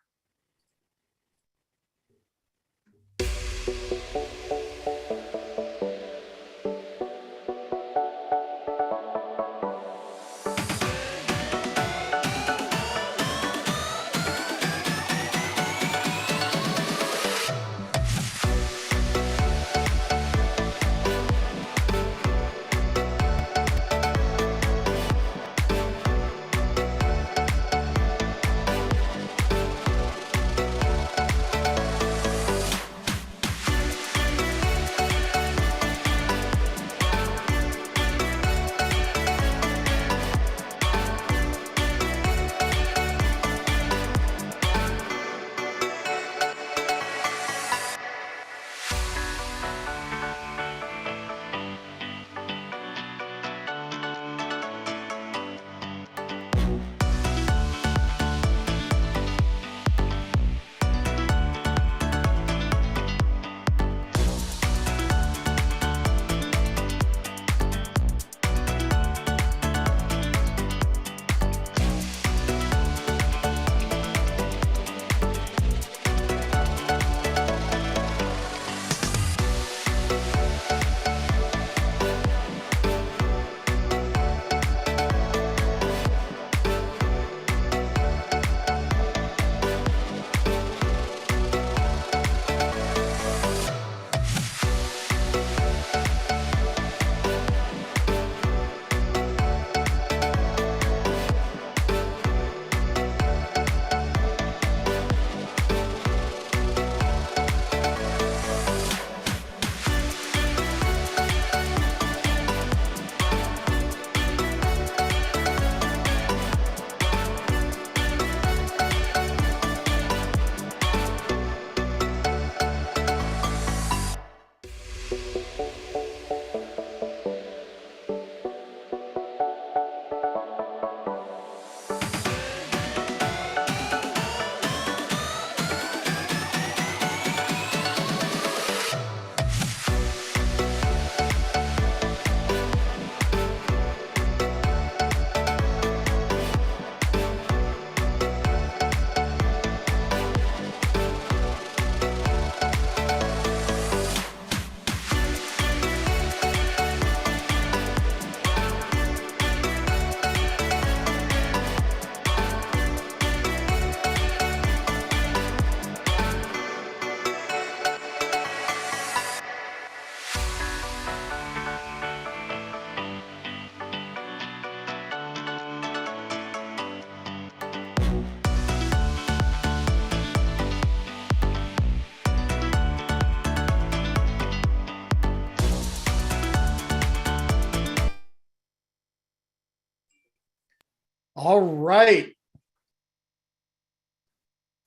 All right.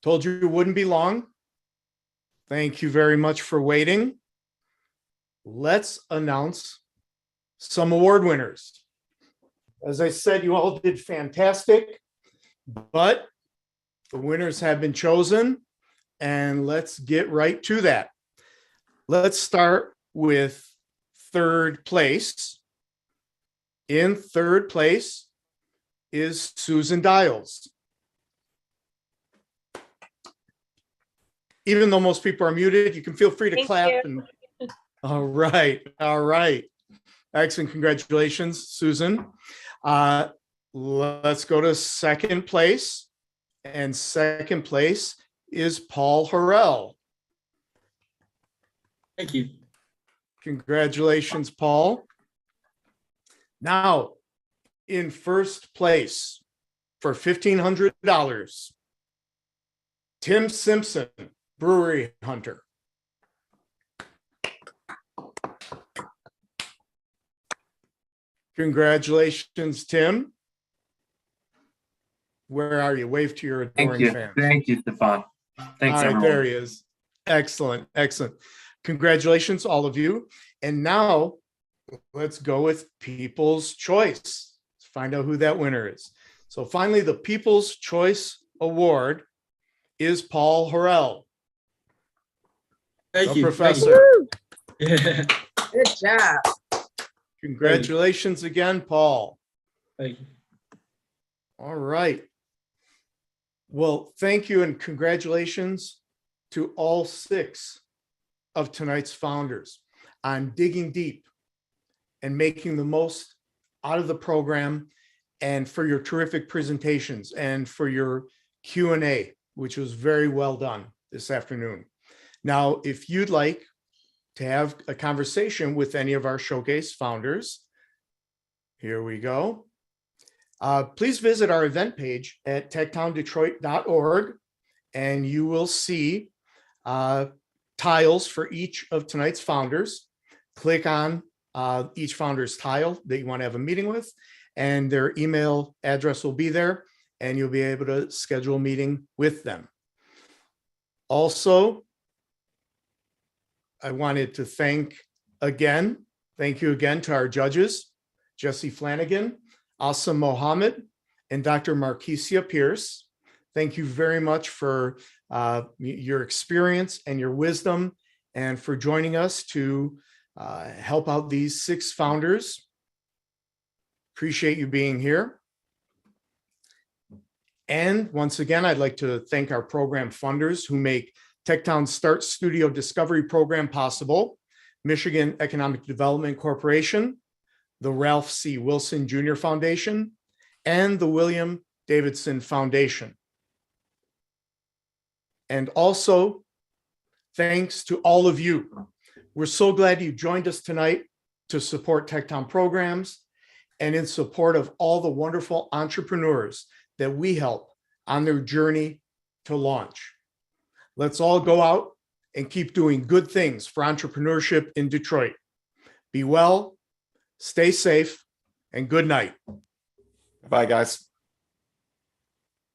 Told you it wouldn't be long. Thank you very much for waiting. Let's announce some award winners. As I said, you all did fantastic, but the winners have been chosen, and let's get right to that. Let's start with third place. In third place is Susan Dials. Even though most people are muted, you can feel free to Thank clap. you. All right. All right. Excellent. Congratulations, Susan. Let's go to second place. And second place is Paul Harrell. Thank you. Congratulations, Paul. Now, in first place, for $1,500. Tim Simpson, brewery hunter. Congratulations, Tim. Where are you? Wave to your Thank adoring you. fans. Thank you, Stefan. Thanks, All right, everyone. there he is. Excellent, excellent. Congratulations, all of you. And now let's go with People's Choice. Let's find out who that winner is. So finally, the People's Choice Award is Paul Harrell. Thank the you. Professor. Good job. Congratulations again, Paul. Thank you. All right. Well, thank you and congratulations to all 6 of tonight's founders on digging deep and making the most out of the program, and for your terrific presentations and for your Q&A, which was very well done this afternoon. Now, if you'd like to have a conversation with any of our showcase founders, here we go. Please visit our event page at techtowndetroit.org, and you will see tiles for each of tonight's founders. Click on each founder's tile that you want to have a meeting with, and their email address will be there, and you'll be able to schedule a meeting with them. Also, I wanted to thank you again to our judges, Jesse Flanagan, Asim Mohammed, and Dr. Markesia Pierce. Thank you very much for your experience and your wisdom, and for joining us to help out these 6 founders. Appreciate you being here. And once again, I'd like to thank our program funders who make Techtown Start Studio Discovery Program possible: Michigan Economic Development Corporation, the Ralph C. Wilson Jr. Foundation, and the William Davidson Foundation. And also, thanks to all of you. We're so glad you joined us tonight to support Techtown programs and in support of all the wonderful entrepreneurs that we help on their journey to launch. Let's all go out and keep doing good things for entrepreneurship in Detroit. Be well, stay safe, and good night. Bye, guys.